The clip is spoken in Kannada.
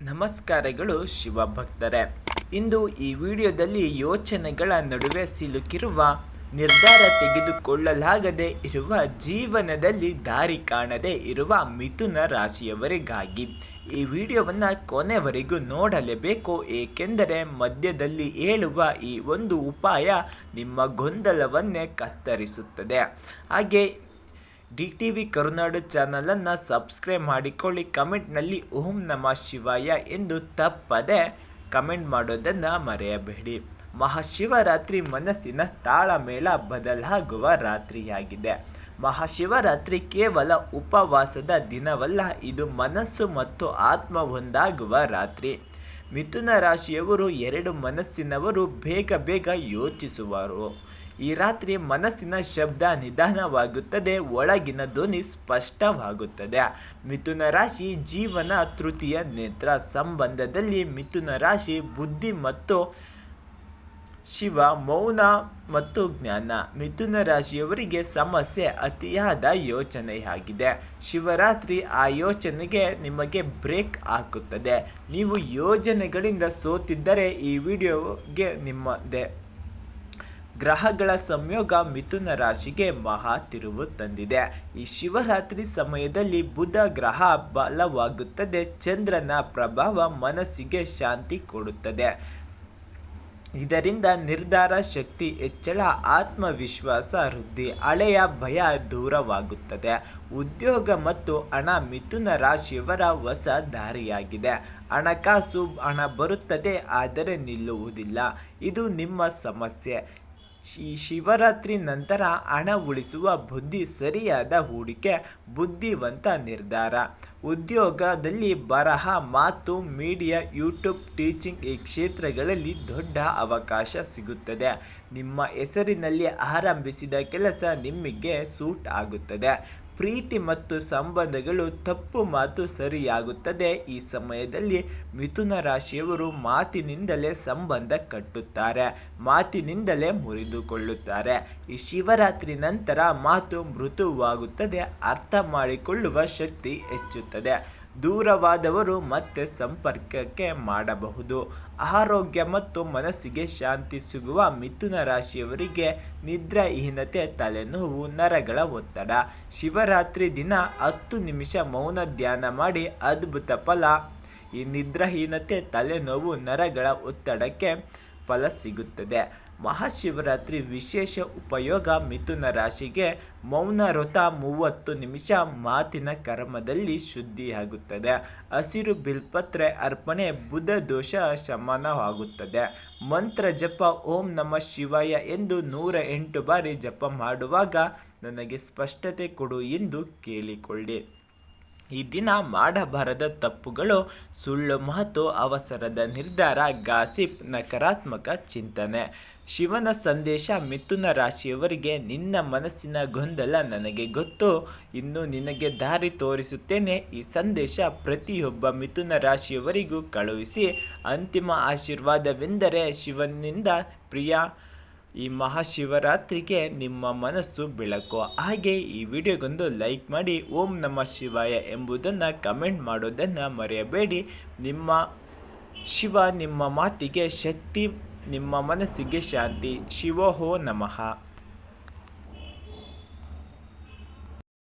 ನಮಸ್ಕಾರಗಳು ಶಿವಭಕ್ತರೇ. ಇಂದು ಈ ವಿಡಿಯೋದಲ್ಲಿ ಯೋಚನೆಗಳ ನಡುವೆ ಸಿಲುಕಿರುವ, ನಿರ್ಧಾರ ತೆಗೆದುಕೊಳ್ಳಲಾಗದೆ ಇರುವ, ಜೀವನದಲ್ಲಿ ದಾರಿ ಕಾಣದೇ ಇರುವ ಮಿಥುನ ರಾಶಿಯವರಿಗಾಗಿ ಈ ವಿಡಿಯೋವನ್ನು ಕೊನೆವರೆಗೂ ನೋಡಲೇಬೇಕು. ಏಕೆಂದರೆ ಮಧ್ಯದಲ್ಲಿ ಹೇಳುವ ಈ ಒಂದು ಉಪಾಯ ನಿಮ್ಮ ಗೊಂದಲವನ್ನೇ ಕತ್ತರಿಸುತ್ತದೆ. ಹಾಗೆ DTV ಕರುನಾಡು ಚಾನಲನ್ನು ಸಬ್ಸ್ಕ್ರೈಬ್ ಮಾಡಿಕೊಳ್ಳಿ. ಕಮೆಂಟ್ನಲ್ಲಿ ಓಂ ನಮಃ ಶಿವಾಯ ಎಂದು ತಪ್ಪದೆ ಕಮೆಂಟ್ ಮಾಡೋದನ್ನು ಮರೆಯಬೇಡಿ. ಮಹಾಶಿವರಾತ್ರಿ ಮನಸ್ಸಿನ ತಾಳಮೇಳ ಬದಲಾಗುವ ರಾತ್ರಿಯಾಗಿದೆ. ಮಹಾಶಿವರಾತ್ರಿ ಕೇವಲ ಉಪವಾಸದ ದಿನವಲ್ಲ, ಇದು ಮನಸ್ಸು ಮತ್ತು ಆತ್ಮ ಒಂದಾಗುವ ರಾತ್ರಿ. ಮಿಥುನ ರಾಶಿಯವರು ಎರಡು ಮನಸ್ಸಿನವರು, ಬೇಗ ಯೋಚಿಸುವರು. ಈ ರಾತ್ರಿ ಮನಸ್ಸಿನ ಶಬ್ದ ನಿಧಾನವಾಗುತ್ತದೆ, ಒಳಗಿನ ಧ್ವನಿ ಸ್ಪಷ್ಟವಾಗುತ್ತದೆ. ಮಿಥುನ ರಾಶಿ ಜೀವನ ತೃತೀಯ ನೇತ್ರ ಸಂಬಂಧದಲ್ಲಿ ಮಿಥುನ ರಾಶಿ ಬುದ್ಧಿ ಮತ್ತು ಶಿವ ಮೌನ ಮತ್ತು ಜ್ಞಾನ. ಮಿಥುನ ರಾಶಿಯವರಿಗೆ ಸಮಸ್ಯೆ ಅತಿಯಾದ ಯೋಚನೆಯಾಗಿದೆ. ಶಿವರಾತ್ರಿ ಆ ಯೋಚನೆಗೆ ನಿಮಗೆ ಬ್ರೇಕ್ ಹಾಕುತ್ತದೆ. ನೀವು ಯೋಜನೆಗಳಿಂದ ಸೋತಿದ್ದರೆ ಈ ವಿಡಿಯೋಗೆ ನಿಮ್ಮದೇ. ಗ್ರಹಗಳ ಸಂಯೋಗ ಮಿಥುನ ರಾಶಿಗೆ ಮಹಾ ತಿರುವು ತಂದಿದೆ. ಈ ಶಿವರಾತ್ರಿ ಸಮಯದಲ್ಲಿ ಬುಧ ಗ್ರಹ ಬಲವಾಗುತ್ತದೆ. ಚಂದ್ರನ ಪ್ರಭಾವ ಮನಸ್ಸಿಗೆ ಶಾಂತಿ ಕೊಡುತ್ತದೆ. ಇದರಿಂದ ನಿರ್ಧಾರ ಶಕ್ತಿ ಹೆಚ್ಚಳ, ಆತ್ಮವಿಶ್ವಾಸ ವೃದ್ಧಿ, ಹಳೆಯ ಭಯ ದೂರವಾಗುತ್ತದೆ. ಉದ್ಯೋಗ ಮತ್ತು ಹಣ ಮಿಥುನ ರಾಶಿಯವರ ಹೊಸ ದಾರಿಯಾಗಿದೆ. ಹಣ ಬರುತ್ತದೆ, ಆದರೆ ನಿಲ್ಲುವುದಿಲ್ಲ. ಇದು ನಿಮ್ಮ ಸಮಸ್ಯೆ. ಶಿವರಾತ್ರಿ ನಂತರ ಹಣ ಉಳಿಸುವ ಬುದ್ಧಿ, ಸರಿಯಾದ ಹೂಡಿಕೆ, ಬುದ್ಧಿವಂತ ನಿರ್ಧಾರ. ಉದ್ಯೋಗದಲ್ಲಿ ಬರಹ, ಮಾತು, ಮೀಡಿಯಾ, ಯೂಟ್ಯೂಬ್, ಟೀಚಿಂಗ್ ಈ ಕ್ಷೇತ್ರಗಳಲ್ಲಿ ದೊಡ್ಡ ಅವಕಾಶ ಸಿಗುತ್ತದೆ. ನಿಮ್ಮ ಹೆಸರಿನಲ್ಲಿ ಆರಂಭಿಸಿದ ಕೆಲಸ ನಿಮಗೆ ಸೂಟ್ ಆಗುತ್ತದೆ. ಪ್ರೀತಿ ಮತ್ತು ಸಂಬಂಧಗಳು, ತಪ್ಪು ಮಾತು ಸರಿಯಾಗುತ್ತದೆ. ಈ ಸಮಯದಲ್ಲಿ ಮಿಥುನ ರಾಶಿಯವರು ಮಾತಿನಿಂದಲೇ ಸಂಬಂಧ ಕಟ್ಟುತ್ತಾರೆ, ಮಾತಿನಿಂದಲೇ ಮುರಿದುಕೊಳ್ಳುತ್ತಾರೆ. ಈ ಶಿವರಾತ್ರಿ ನಂತರ ಮಾತು ಮೃದುವಾಗುತ್ತದೆ, ಅರ್ಥ ಮಾಡಿಕೊಳ್ಳುವ ಶಕ್ತಿ ಹೆಚ್ಚುತ್ತದೆ. ದೂರವಾದವರು ಮತ್ತೆ ಸಂಪರ್ಕಕ್ಕೆ ಮಾಡಬಹುದು. ಆರೋಗ್ಯ ಮತ್ತು ಮನಸ್ಸಿಗೆ ಶಾಂತಿ ಸಿಗುವ ಮಿಥುನ ರಾಶಿಯವರಿಗೆ ನಿದ್ರಾಹೀನತೆ, ತಲೆನೋವು, ನರಗಳ ಒತ್ತಡ. ಶಿವರಾತ್ರಿ ದಿನ 10 ನಿಮಿಷ ಮೌನ ಧ್ಯಾನ ಮಾಡಿ, ಅದ್ಭುತ ಫಲ. ಈ ನಿದ್ರಾಹೀನತೆ, ತಲೆನೋವು, ನರಗಳ ಒತ್ತಡಕ್ಕೆ ಫಲ ಸಿಗುತ್ತದೆ. ಮಹಾಶಿವರಾತ್ರಿ ವಿಶೇಷ ಉಪಯೋಗ ಮಿಥುನ ರಾಶಿಗೆ ಮೌನ ವ್ರತ 30 ನಿಮಿಷ, ಮಾತಿನ ಕರ್ಮದಲ್ಲಿ ಶುದ್ಧಿಯಾಗುತ್ತದೆ. ಹಸಿರು ಬಿಲ್ಪತ್ರೆ ಅರ್ಪಣೆ, ಬುಧ ದೋಷ ಶಮನವಾಗುತ್ತದೆ. ಮಂತ್ರ ಜಪ ಓಂ ನಮಃ ಶಿವಾಯ ಎಂದು 108 ಬಾರಿ ಜಪ ಮಾಡುವಾಗ ನನಗೆ ಸ್ಪಷ್ಟತೆ ಕೊಡು ಎಂದು ಕೇಳಿಕೊಳ್ಳಿ. ಈ ದಿನ ಮಾಡಬಾರದ ತಪ್ಪುಗಳು: ಸುಳ್ಳು ಮಾತು, ಅವಸರದ ನಿರ್ಧಾರ, ಗಾಸಿಪ್, ನಕಾರಾತ್ಮಕ ಚಿಂತನೆ. ಶಿವನ ಸಂದೇಶ ಮಿಥುನ ರಾಶಿಯವರಿಗೆ: ನಿನ್ನ ಮನಸ್ಸಿನ ಗೊಂದಲ ನನಗೆ ಗೊತ್ತು, ಇನ್ನು ನಿನಗೆ ದಾರಿ ತೋರಿಸುತ್ತೇನೆ. ಈ ಸಂದೇಶ ಪ್ರತಿಯೊಬ್ಬ ಮಿಥುನ ರಾಶಿಯವರಿಗೂ ಕಳುಹಿಸಿ. ಅಂತಿಮ ಆಶೀರ್ವಾದವೆಂದರೆ ಶಿವನಿಂದ ಪ್ರಿಯ. ಈ ಮಹಾಶಿವರಾತ್ರಿಗೆ ನಿಮ್ಮ ಮನಸ್ಸು ಬೆಳಕು. ಹಾಗೆ ಈ ವಿಡಿಯೋಗೊಂದು ಲೈಕ್ ಮಾಡಿ, ಓಂ ನಮಃ ಶಿವಾಯ ಎಂಬುದನ್ನು ಕಮೆಂಟ್ ಮಾಡೋದನ್ನು ಮರೆಯಬೇಡಿ. ನಿಮ್ಮ ಶಿವ ನಿಮ್ಮ ಮಾತಿಗೆ ಶಕ್ತಿ, ನಿಮ್ಮ ಮನಸ್ಸಿಗೆ ಶಾಂತಿ. ಶಿವೋಹೋ ನಮಃ.